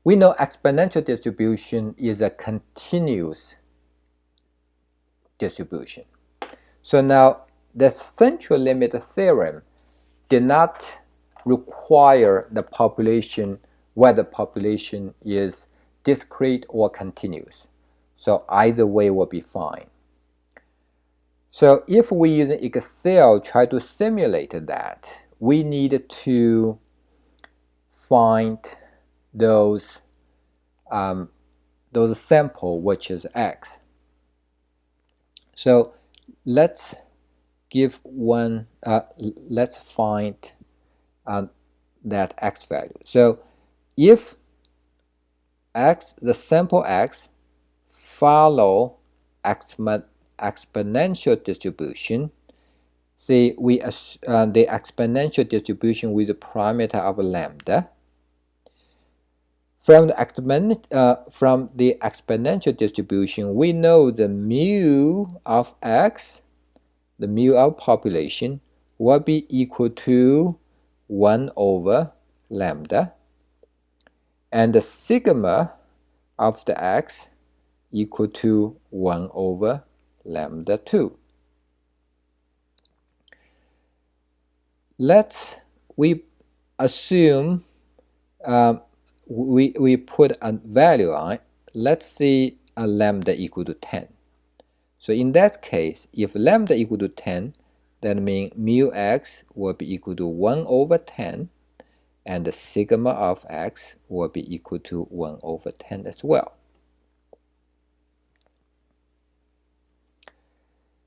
We know exponential distribution is a continuous distribution. So now the central limit theorem did not require the population, whether population is discrete or continuous. So either way will be fine. So if we use Excel try to simulate that, we need to find those sample which is x. So let's give one. Let's find that x value. So if x, the sample x, follow exponential distribution, say we the exponential distribution with the parameter of lambda. From the exponential distribution, we know the mu of x, the mu of population, will be equal to 1 over lambda, and the sigma of the x equal to 1 over lambda 2. We assume we put a value on it. Let's see a lambda equal to 10. So in that case, if lambda equal to 10, that means mu x will be equal to 1 over 10, and the sigma of x will be equal to 1 over 10 as well.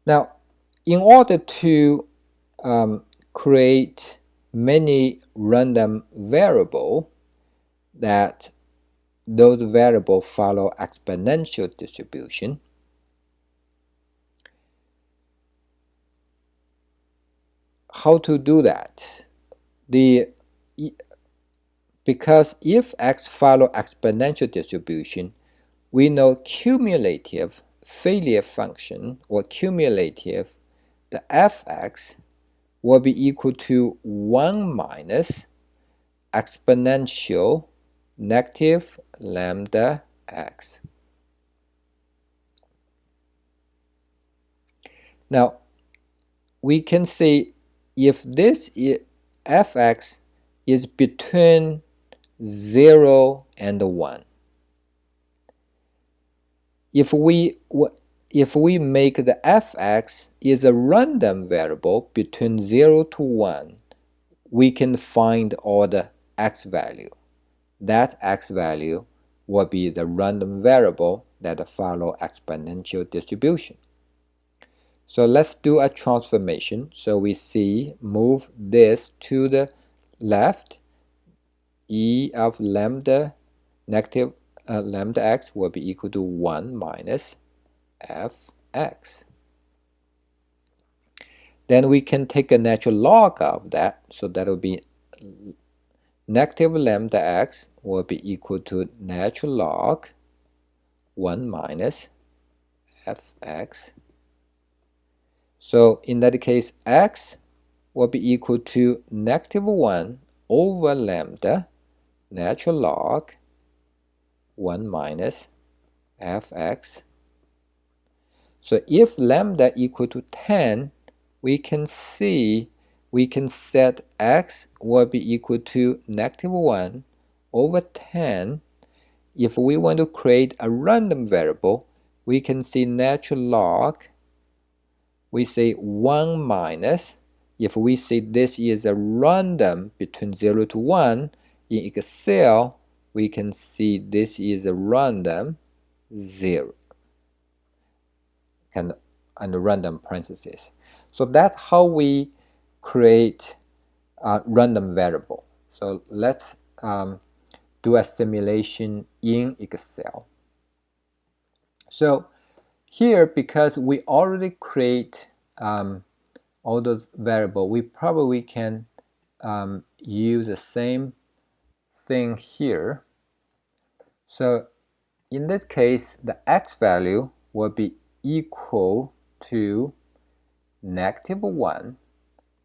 Now, in order to create many random variables that those variables follow exponential distribution, how to do that? Because if x follow exponential distribution, we know cumulative failure function or cumulative, the fx will be equal to 1 minus exponential negative lambda x. Now, we can say if this fx is between 0 and 1, if we make the fx is a random variable between 0 to 1, we can find all the x value. That x value will be the random variable that follow exponential distribution. So let's do a transformation. So we see move this to the left. E of lambda negative lambda x will be equal to 1 minus fx. Then we can take a natural log of that. So that will be negative lambda x will be equal to natural log 1 minus fx. So in that case, x will be equal to negative 1 over lambda natural log 1 minus fx. So if lambda equal to 10, we can set x will be equal to negative 1 over 10. If we want to create a random variable, we can see natural log. We say 1 minus. If we say this is a random between 0 to 1, in Excel, we can see this is a random 0 and random parentheses. So that's how we create a random variable. So let's do a simulation in Excel. So here, because we already create all those variables, we probably can use the same thing here. So in this case, the x value will be equal to negative 1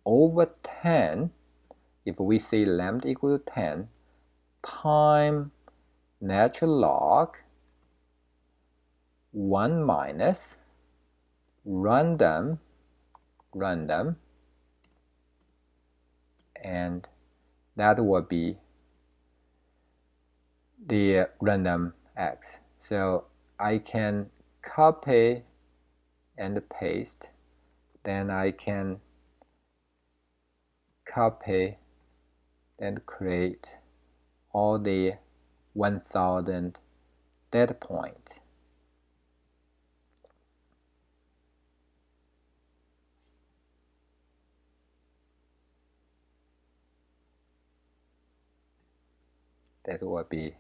over 10, if we say lambda equal to 10, times natural log 1 minus random, and that will be the random x. So I can copy and paste, then I can copy and create all the 1000 data point. That will be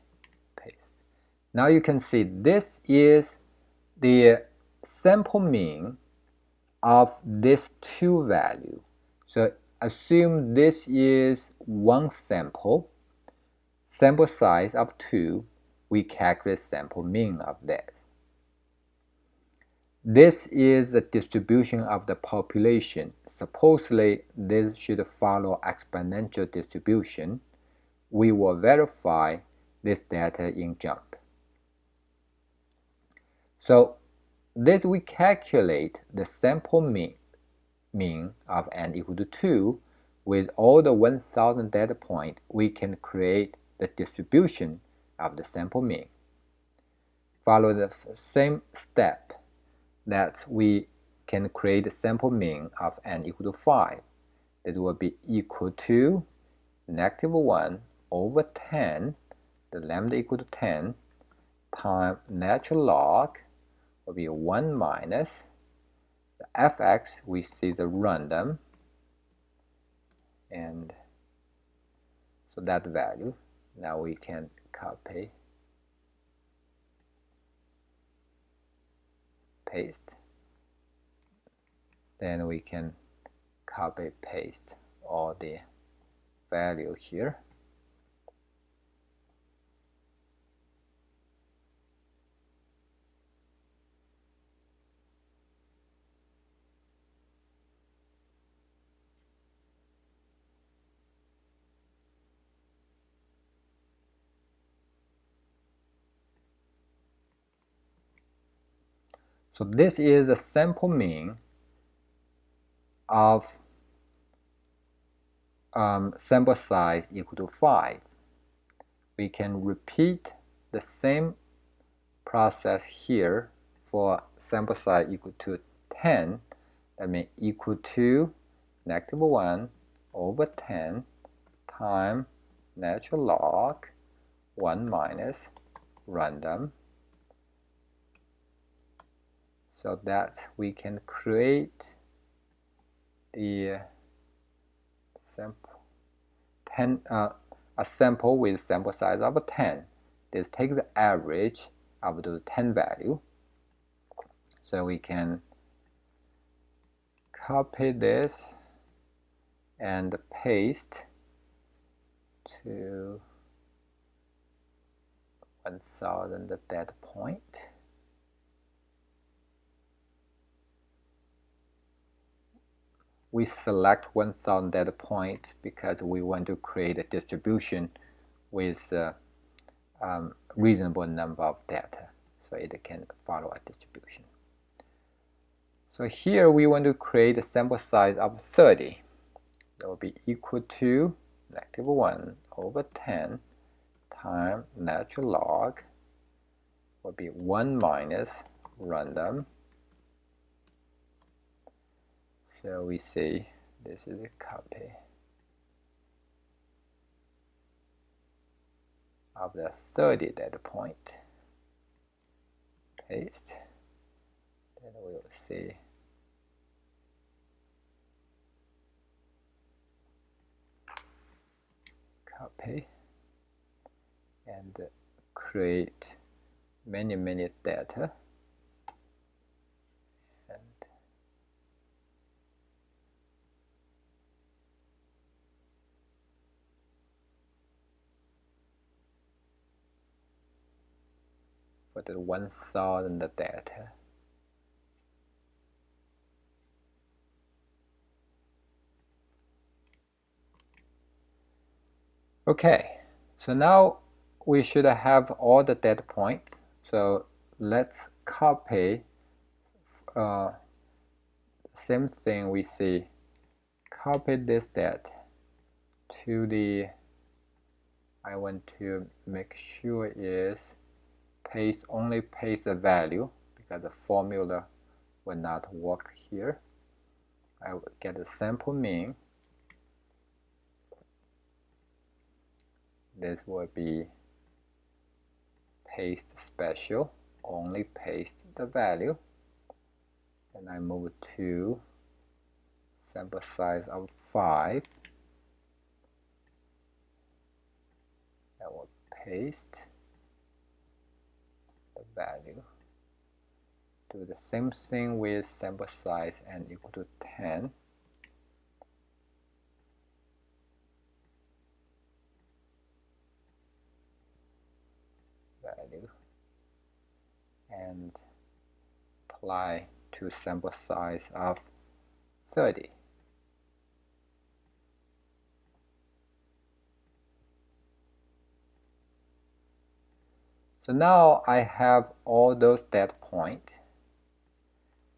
paste. Now you can see this is the sample mean of these two values. So assume this is one sample size of 2, we calculate sample mean of that. This is the distribution of the population. Supposedly this should follow exponential distribution. We will verify this data in JUMP. So this we calculate the sample mean of n equal to 2. With all the 1000 data point, we can create the distribution of the sample mean. Follow the same step that we can create the sample mean of n equal to 5. That will be equal to -1 over 10, the lambda equal to 10, times natural log will be 1 minus the fx, we see the random, and so that value. Now we can copy, paste, then we can copy paste all the value here. So this is the sample mean of sample size equal to 5. We can repeat the same process here for sample size equal to 10. That means equal to -1 over 10 times natural log 1 minus random, so that we can create the sample 10, a sample with sample size of 10. This takes the average of the 10 value. So we can copy this and paste to 1000 data point. We select 1000 data point because we want to create a distribution with a reasonable number of data, so it can follow a distribution. So here we want to create a sample size of 30. That will be equal to -1 over 10 times natural log will be 1 minus random. So we see this is a copy of the 30 data point. Paste. Then we will see copy and create many data. For the 1000 data. Okay, so now we should have all the data points. So let's copy same thing we see. Copy this data to the, I want to make sure is only paste the value because the formula will not work here. I will get the sample mean. This will be paste special, only paste the value. And I move to sample size of 5. I will paste the value. Do the same thing with sample size n equal to 10. Value. And apply to sample size of 30. So now I have all those data points.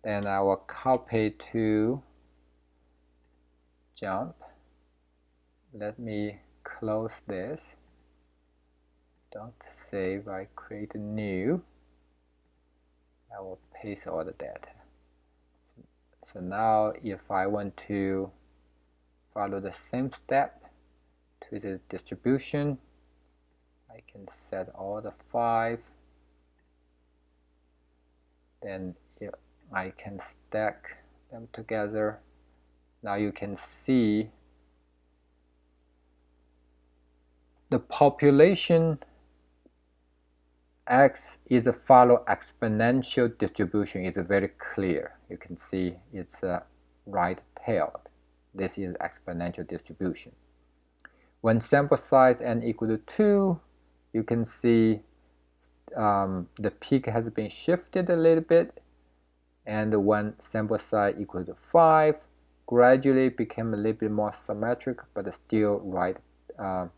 Then I will copy to jump. Let me close this. Don't save, I create a new. I will paste all the data. So now if I want to follow the same step to the distribution, I can set all the 5. Then I can stack them together. Now you can see the population x is a follow exponential distribution is very clear. You can see it's right-tailed. This is exponential distribution. When sample size n equal to 2, you can see the peak has been shifted a little bit, and when sample size equal to 5, gradually became a little bit more symmetric, but still right-tailed.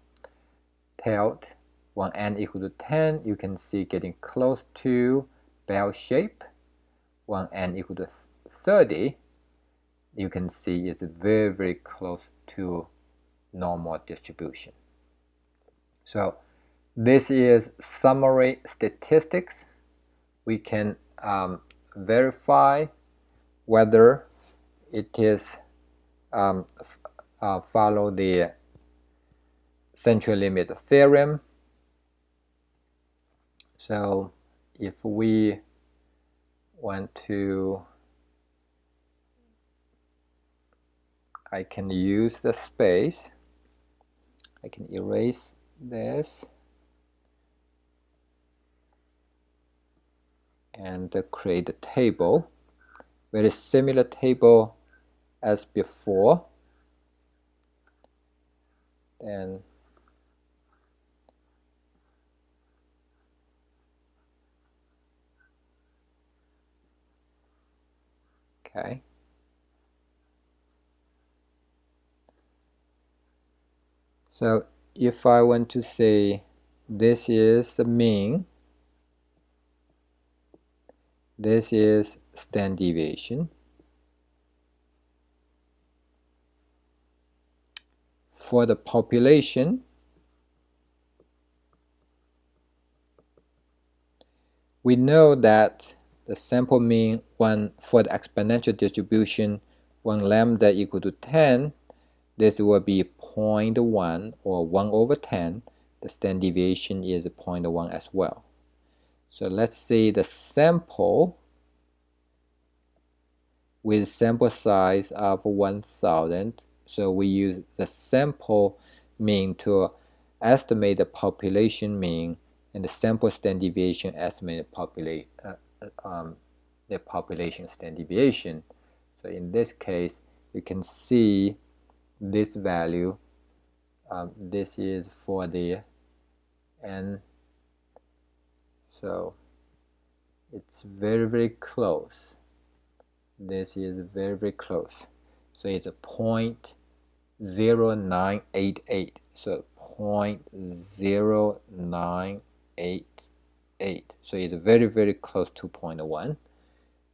When n equal to 10, you can see getting close to bell shape. When n equal to 30, you can see it's very, very close to normal distribution. So this is summary statistics. We can verify whether it is follow the central limit theorem. So if we want to, I can use the space. I can erase this and create a table, very similar table as before. Then okay. So if I want to say this is the mean, this is standard deviation. For the population, we know that the sample mean for the exponential distribution, when lambda equal to 10, this will be 0.1 or 1 over 10. The standard deviation is 0.1 as well. So let's say the sample with sample size of 1000. So we use the sample mean to estimate the population mean, and the sample standard deviation estimate the population standard deviation. So in this case, you can see this value. This is for the n. So it's very, very close. This is very, very close. So it's a 0.0988. So 0.0988. So it's very, very close to 0.1.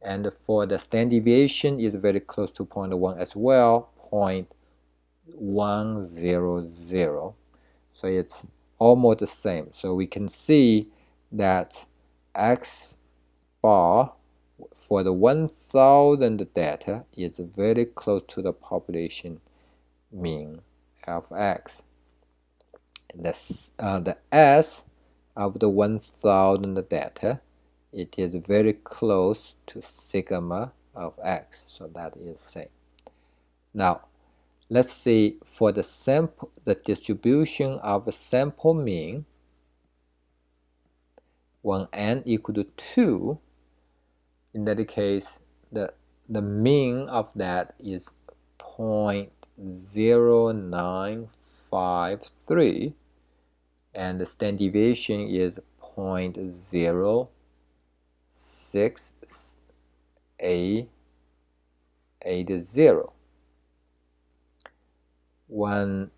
And for the standard deviation is very close to 0.1 as well, 0.100. So it's almost the same. So we can see that X bar for the 1000 data is very close to the population mean of X. The S of the 1000 data, it is very close to sigma of X. So that is same. Now, let's see for the sample, the distribution of a sample mean when n equal to 2. In that case, the mean of that is 0.0953 and the standard deviation is 0.06880. When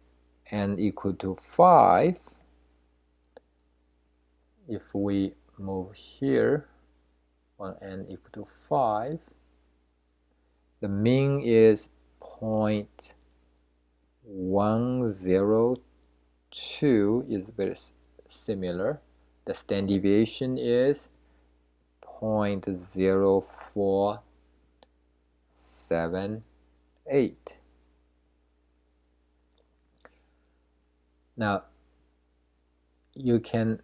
n equal to 5, if we move here, when n equal to 5, the mean is 0.102, is very similar. The standard deviation is 0.0478. Now, you can,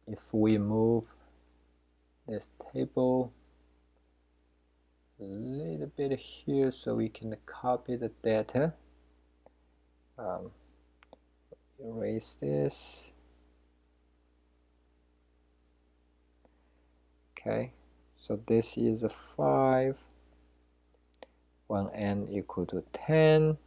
if we move this table a little bit here so we can copy the data, erase this. Okay, so this is a 5 when n equal to 10.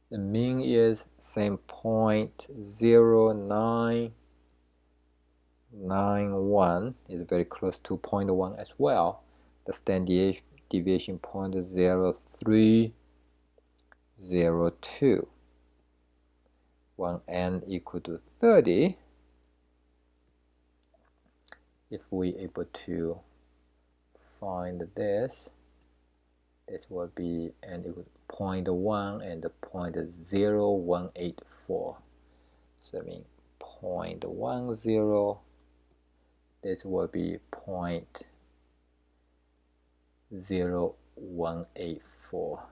The mean is same 0.0991, is very close to 0.1 as well. The standard deviation 0.0302. When n equal to 30, if we able to find this, this will be n equal to 0.1 and 0.0184. So I mean 0.10, this will be 0.0184.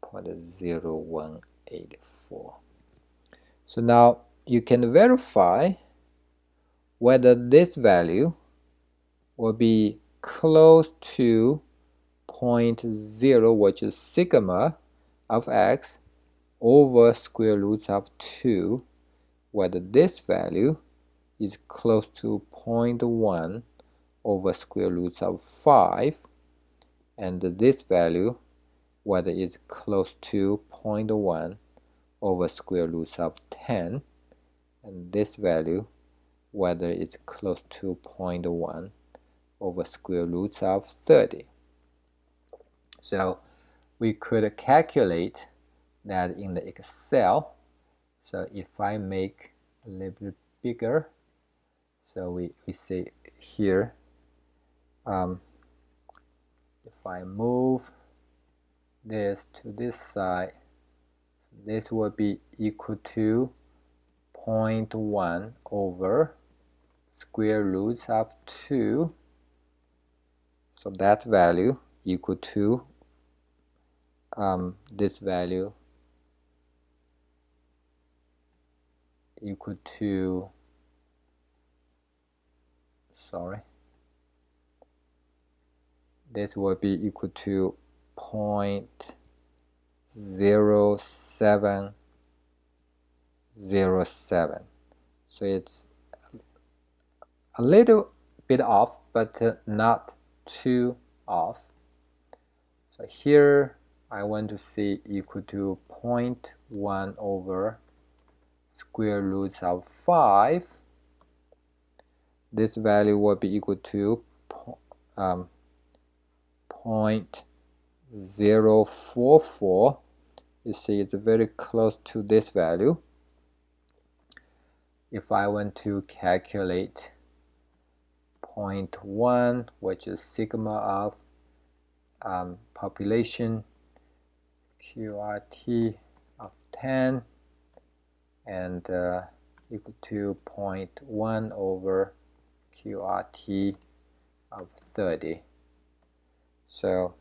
0.0184. So now you can verify whether this value will be close to 0.0, which is sigma of X, over square roots of 2, whether this value is close to 0.1 over square roots of 5, and this value whether it's close to 0.1 over square roots of 10, and this value whether it's close to 0.1 over square roots of 30. So we could calculate that in the Excel. So if I make a little bit bigger, so we see here, if I move this to this side, this will be equal to 0.1 over square roots of 2. So that value equal to this value equal to, this will be equal to 0.0707. So it's a little bit off, but not too off. So here I want to see equal to 0.1 over square roots of 5. This value will be equal to 0.044 You see it's very close to this value. If I want to calculate 0.1, which is sigma of population QRT of 10 and equal to 0.1 over QRT of 30. So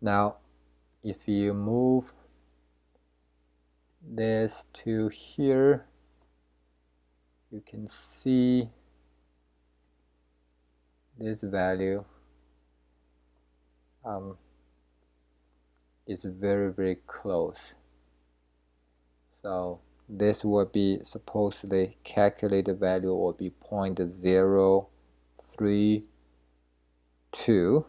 now if you move this to here, you can see this value is very close. So this will be supposedly calculated value will be 0.032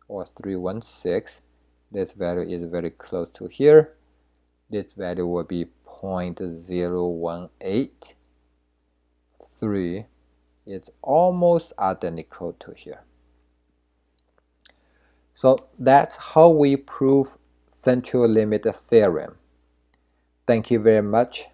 or 316. This value is very close to here. This value will be 0.0183. It's almost identical to here. So that's how we prove central limit theorem. Thank you very much.